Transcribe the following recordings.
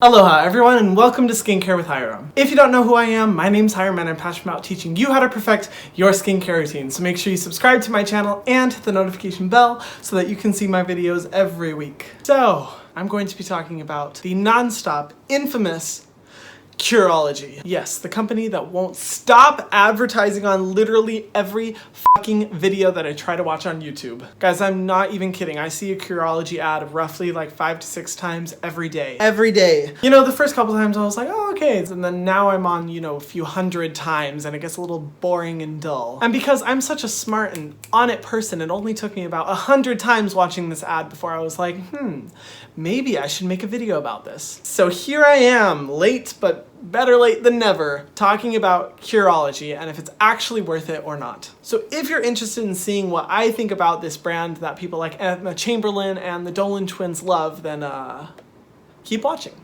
Aloha everyone and welcome to Skincare with Hiram. If you don't know who I am, my name's Hiram and I'm passionate about teaching you how to perfect your skincare routine. So make sure you subscribe to my channel and hit the notification bell so that you can see my videos every week. So I'm going to be talking about the non-stop, infamous Curology. Yes, the company that won't stop advertising on literally every fucking video that I try to watch on YouTube. Guys, I'm not even kidding. I see a Curology ad roughly like 5 to 6 times every day. Every day. You know, the first couple times I was like, oh, okay. And then now I'm on, a few hundred times and it gets a little boring and dull. And because I'm such a smart and on it person, it only took me about 100 times watching this ad before I was like, maybe I should make a video about this. So here I am, late, but better late than never, talking about Curology and if it's actually worth it or not. So if you're interested in seeing what I think about this brand that people like Emma Chamberlain and the Dolan twins love, then keep watching.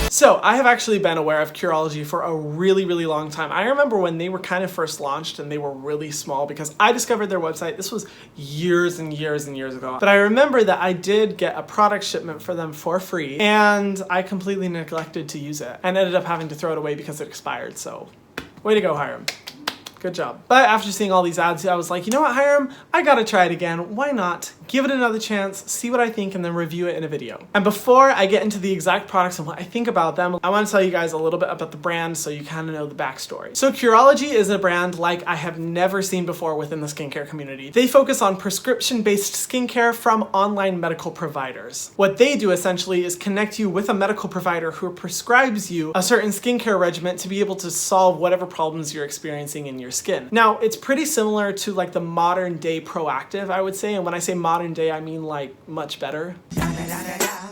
So I have actually been aware of Curology for a really long time. I remember when they were kind of first launched and they were really small because I discovered their website. This was years and years ago. But I remember that I did get a product shipment for them for free and I completely neglected to use it and ended up having to throw it away because it expired. So way to go, Hiram. Good job. But after seeing all these ads, I was like, you know what, Hiram? I gotta try it again. Why not? Give it another chance, see what I think, and then review it in a video. And before I get into the exact products and what I think about them, I want to tell you guys a little bit about the brand so you kind of know the backstory. So Curology is a brand like I have never seen before within the skincare community. They focus on prescription-based skincare from online medical providers. What they do essentially is connect you with a medical provider who prescribes you a certain skincare regimen to be able to solve whatever problems you're experiencing in your skin. Now, it's pretty similar to like the modern day Proactive, I would say, and when I say modern day, I mean like much better.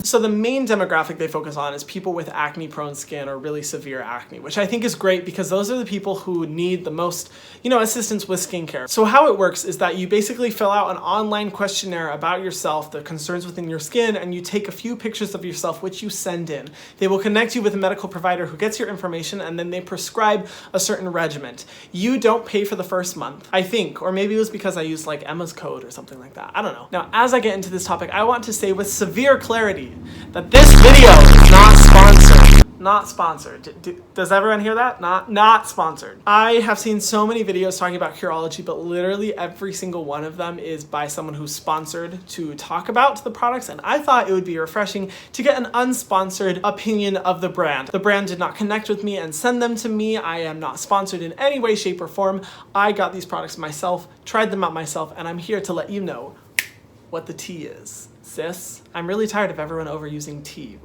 So the main demographic they focus on is people with acne-prone skin or really severe acne, which I think is great because those are the people who need the most, assistance with skincare. So how it works is that you basically fill out an online questionnaire about yourself, the concerns within your skin, and you take a few pictures of yourself, which you send in. They will connect you with a medical provider who gets your information, and then they prescribe a certain regimen. You don't pay for the first month, I think, or maybe it was because I used like Emma's code or something like that. I don't know. Now, as I get into this topic, I want to say with severe clarity that this video is not sponsored. Not sponsored. Does everyone hear that? Not sponsored. I have seen so many videos talking about Curology, but literally every single one of them is by someone who's sponsored to talk about the products, and I thought it would be refreshing to get an unsponsored opinion of the brand. The brand did not connect with me and send them to me. I am not sponsored in any way, shape, or form. I got these products myself, tried them out myself, and I'm here to let you know what the tea is. Sis, I'm really tired of everyone overusing tea.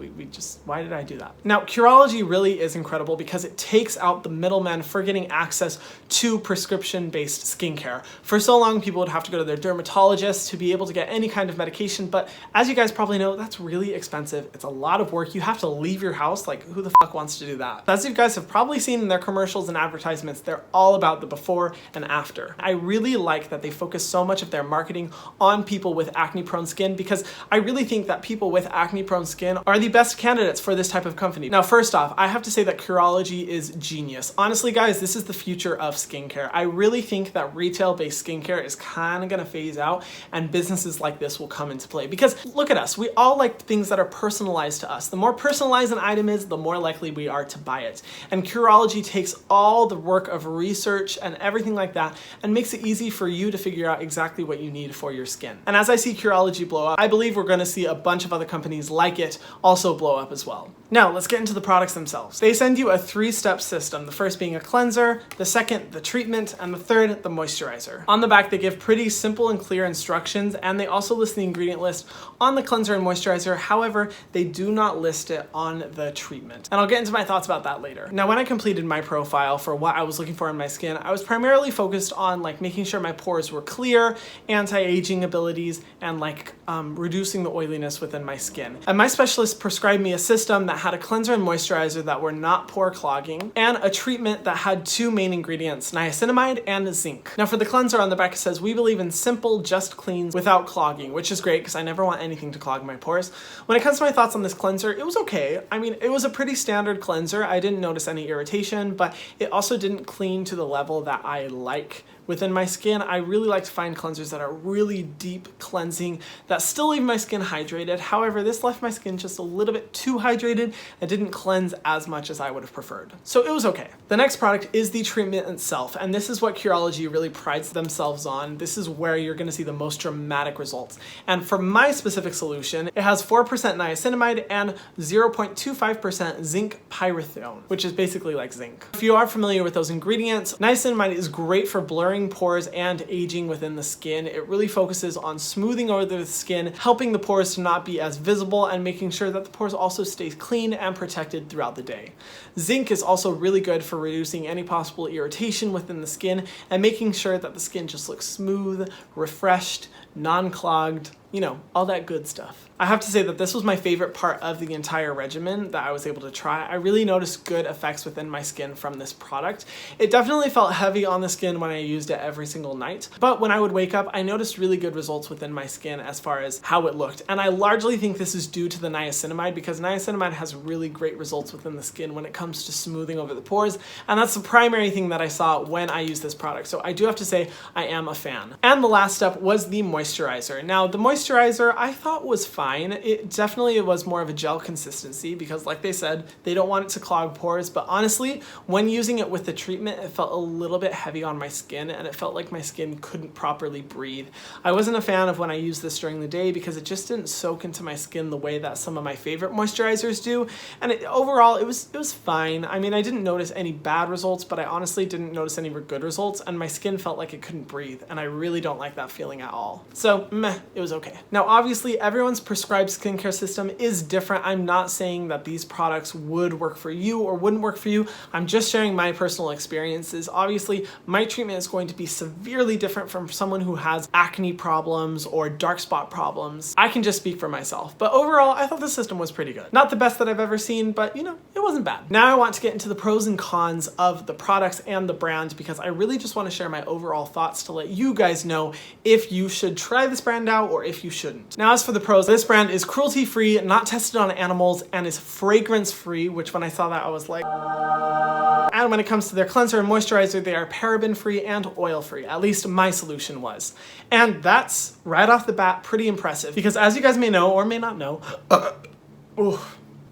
Why did I do that? Now, Curology really is incredible because it takes out the middleman for getting access to prescription-based skincare. For so long, people would have to go to their dermatologist to be able to get any kind of medication, but as you guys probably know, that's really expensive. It's a lot of work. You have to leave your house. Like, who the fuck wants to do that? As you guys have probably seen in their commercials and advertisements, they're all about the before and after. I really like that they focus so much of their marketing on people with acne-prone skin because I really think that people with acne-prone skin are the best candidates for this type of company. Now, first off, I have to say that Curology is genius. Honestly, guys, this is the future of skincare. I really think that retail-based skincare is kind of gonna phase out and businesses like this will come into play. Because look at us, we all like things that are personalized to us. The more personalized an item is, the more likely we are to buy it. And Curology takes all the work of research and everything like that and makes it easy for you to figure out exactly what you need for your skin. And as I see Curology blow up, I believe we're going to see a bunch of other companies like it also blow up as well. Now, let's get into the products themselves. They send you a 3-step system, the first being a cleanser, the second, the treatment, and the third, the moisturizer. On the back, they give pretty simple and clear instructions, and they also list the ingredient list on the cleanser and moisturizer. However, they do not list it on the treatment. And I'll get into my thoughts about that later. Now, when I completed my profile for what I was looking for in my skin, I was primarily focused on making sure my pores were clear, anti-aging abilities, and reducing the oiliness within my skin. And my specialist prescribed me a system that had a cleanser and moisturizer that were not pore clogging, and a treatment that had 2 main ingredients, niacinamide and zinc. Now for the cleanser, on the back it says, we believe in simple, just cleans without clogging, which is great because I never want anything to clog my pores. When it comes to my thoughts on this cleanser, it was okay. I mean, it was a pretty standard cleanser. I didn't notice any irritation, but it also didn't clean to the level that I like within my skin. I really like to find cleansers that are really deep cleansing that still leave my skin hydrated. However, this left my skin just a little bit too hydrated and didn't cleanse as much as I would have preferred. So it was okay. The next product is the treatment itself, and this is what Curology really prides themselves on. This is where you're going to see the most dramatic results. And for my specific solution, it has 4% niacinamide and 0.25% zinc pyrithione, which is basically like zinc. If you are familiar with those ingredients, niacinamide is great for blurring pores and aging within the skin. It really focuses on smoothing over the skin, helping the pores to not be as visible and making sure that the pores also stay clean and protected throughout the day. Zinc is also really good for reducing any possible irritation within the skin and making sure that the skin just looks smooth, refreshed, non-clogged, you know, all that good stuff. I have to say that this was my favorite part of the entire regimen that I was able to try. I really noticed good effects within my skin from this product. It definitely felt heavy on the skin when I used it every single night, but when I would wake up, I noticed really good results within my skin as far as how it looked. And I largely think this is due to the niacinamide, because niacinamide has really great results within the skin when it comes to smoothing over the pores. And that's the primary thing that I saw when I used this product. So I do have to say I am a fan. And the last step was the moisturizer. Now, the moisturizer I thought was fine. It definitely was more of a gel consistency because, like they said, they don't want it to clog pores. But honestly, when using it with the treatment, it felt a little bit heavy on my skin and it felt like my skin couldn't properly breathe. I wasn't a fan of when I used this during the day because it just didn't soak into my skin the way that some of my favorite moisturizers do. And overall, it was fine. I mean, I didn't notice any bad results, but I honestly didn't notice any good results, and my skin felt like it couldn't breathe, and I really don't like that feeling at all. So, meh, it was okay. Now, obviously, everyone's prescribed skincare system is different. I'm not saying that these products would work for you or wouldn't work for you. I'm just sharing my personal experiences. Obviously, my treatment is going to be severely different from someone who has acne problems or dark spot problems. I can just speak for myself. But overall, I thought the system was pretty good. Not the best that I've ever seen, but you know, it wasn't bad. Now I want to get into the pros and cons of the products and the brand because I really just want to share my overall thoughts to let you guys know if you should try this brand out or if you shouldn't. Now, as for the pros, this brand is cruelty-free, not tested on animals, and is fragrance-free, which when I saw that, I was like... And when it comes to their cleanser and moisturizer, they are paraben-free and oil-free. At least my solution was. And that's, right off the bat, pretty impressive because as you guys may know or may not know,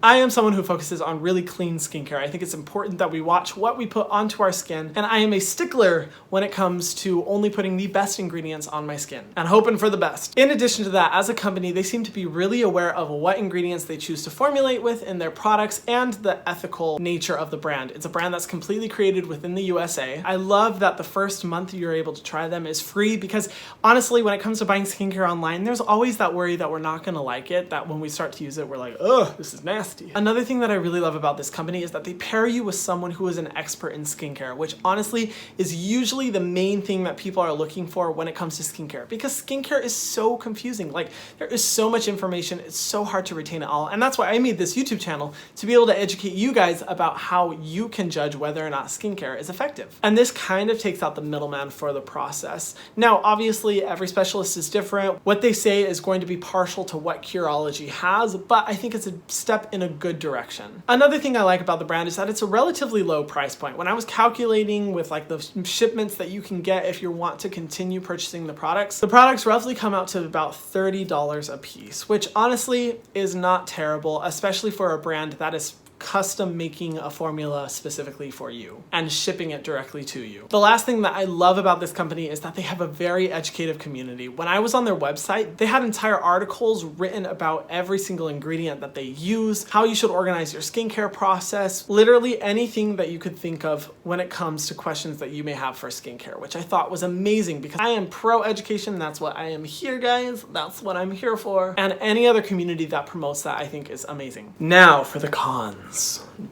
I am someone who focuses on really clean skincare. I think it's important that we watch what we put onto our skin, and I am a stickler when it comes to only putting the best ingredients on my skin and hoping for the best. In addition to that, as a company, they seem to be really aware of what ingredients they choose to formulate with in their products and the ethical nature of the brand. It's a brand that's completely created within the USA. I love that the first month you're able to try them is free because honestly, when it comes to buying skincare online, there's always that worry that we're not gonna like it, that when we start to use it, we're like, ugh, this is nasty. Another thing that I really love about this company is that they pair you with someone who is an expert in skincare, which honestly is usually the main thing that people are looking for when it comes to skincare, because skincare is so confusing. Like, there is so much information, it's so hard to retain it all, and that's why I made this YouTube channel, to be able to educate you guys about how you can judge whether or not skincare is effective. And this kind of takes out the middleman for the process. Now, obviously, every specialist is different. What they say is going to be partial to what Curology has, but I think it's a step in a good direction. Another thing I like about the brand is that it's a relatively low price point. When I was calculating with like the shipments that you can get if you want to continue purchasing the products roughly come out to about $30 a piece, which honestly is not terrible, especially for a brand that is custom making a formula specifically for you and shipping it directly to you. The last thing that I love about this company is that they have a very educative community. When I was on their website, they had entire articles written about every single ingredient that they use, how you should organize your skincare process, literally anything that you could think of when it comes to questions that you may have for skincare, which I thought was amazing because I am pro education. That's what I am here, guys. That's what I'm here for. And any other community that promotes that I think is amazing. Now for the cons.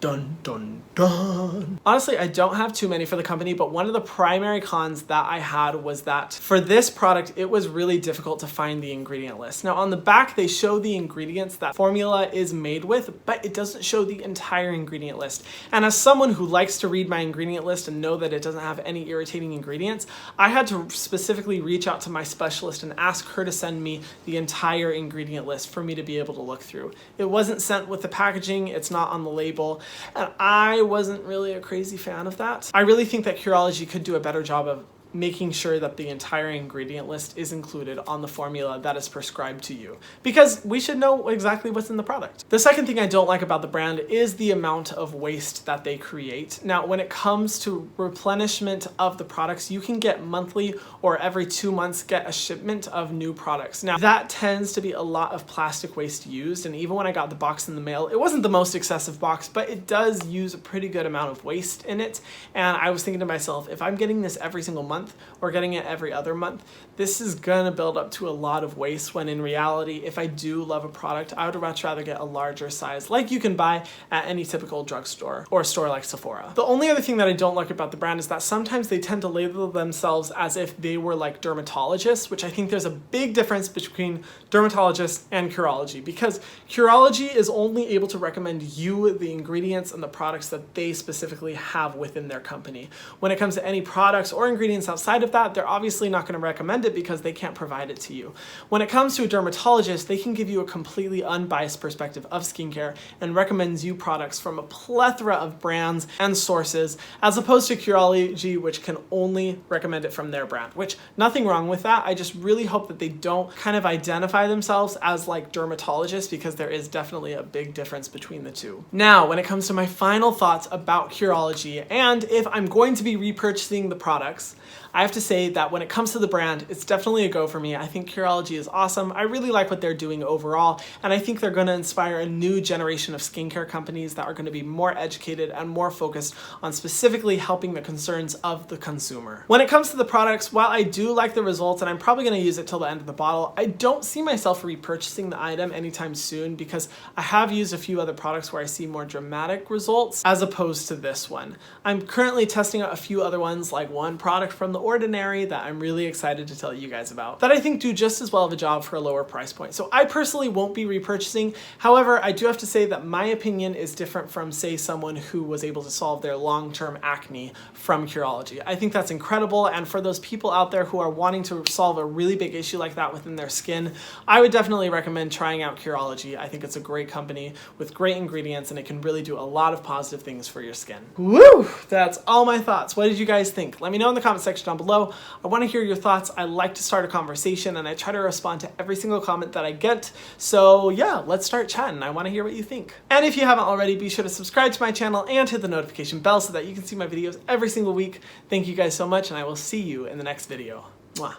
Dun dun dun. Honestly, I don't have too many for the company, but one of the primary cons that I had was that for this product, it was really difficult to find the ingredient list. Now on the back, they show the ingredients that formula is made with, but it doesn't show the entire ingredient list. And as someone who likes to read my ingredient list and know that it doesn't have any irritating ingredients, I had to specifically reach out to my specialist and ask her to send me the entire ingredient list for me to be able to look through. It wasn't sent with the packaging, it's not on the label, and I wasn't really a crazy fan of that. I really think that Curology could do a better job of making sure that the entire ingredient list is included on the formula that is prescribed to you, because we should know exactly what's in the product. The second thing I don't like about the brand is the amount of waste that they create. Now, when it comes to replenishment of the products, you can get monthly or every 2 months get a shipment of new products. Now, that tends to be a lot of plastic waste used, and even when I got the box in the mail, it wasn't the most excessive box, but it does use a pretty good amount of waste in it. And I was thinking to myself, if I'm getting this every single month or getting it every other month, this is gonna build up to a lot of waste, when in reality, if I do love a product, I would much rather get a larger size like you can buy at any typical drugstore or store like Sephora. The only other thing that I don't like about the brand is that sometimes they tend to label themselves as if they were like dermatologists, which I think there's a big difference between dermatologists and Curology, because Curology is only able to recommend you the ingredients and the products that they specifically have within their company. When it comes to any products or ingredients outside of that, they're obviously not going to recommend it because they can't provide it to you. When it comes to a dermatologist, they can give you a completely unbiased perspective of skincare and recommends you products from a plethora of brands and sources, as opposed to Curology, which can only recommend it from their brand, which nothing wrong with that. I just really hope that they don't kind of identify themselves as like dermatologists, because there is definitely a big difference between the two. Now, when it comes to my final thoughts about Curology, and if I'm going to be repurchasing the products, I have to say that when it comes to the brand, it's definitely a go for me. I think Curology is awesome. I really like what they're doing overall, and I think they're going to inspire a new generation of skincare companies that are going to be more educated and more focused on specifically helping the concerns of the consumer. When it comes to the products, while I do like the results and I'm probably going to use it till the end of the bottle, I don't see myself repurchasing the item anytime soon, because I have used a few other products where I see more dramatic results as opposed to this one. I'm currently testing out a few other ones, like one product from The Ordinary that I'm really excited to tell you guys about, that I think do just as well of a job for a lower price point. So I personally won't be repurchasing. However, I do have to say that my opinion is different from, say, someone who was able to solve their long-term acne from Curology. I think that's incredible, and for those people out there who are wanting to solve a really big issue like that within their skin, I would definitely recommend trying out Curology. I think it's a great company with great ingredients, and it can really do a lot of positive things for your skin. Woo! That's all my thoughts. What did you guys think? Let me know in the comment section down below. I want to hear your thoughts. I like to start a conversation, and I try to respond to every single comment that I get. So yeah, let's start chatting. I want to hear what you think. And if you haven't already, be sure to subscribe to my channel and hit the notification bell so that you can see my videos every single week. Thank you guys so much, and I will see you in the next video. Mwah.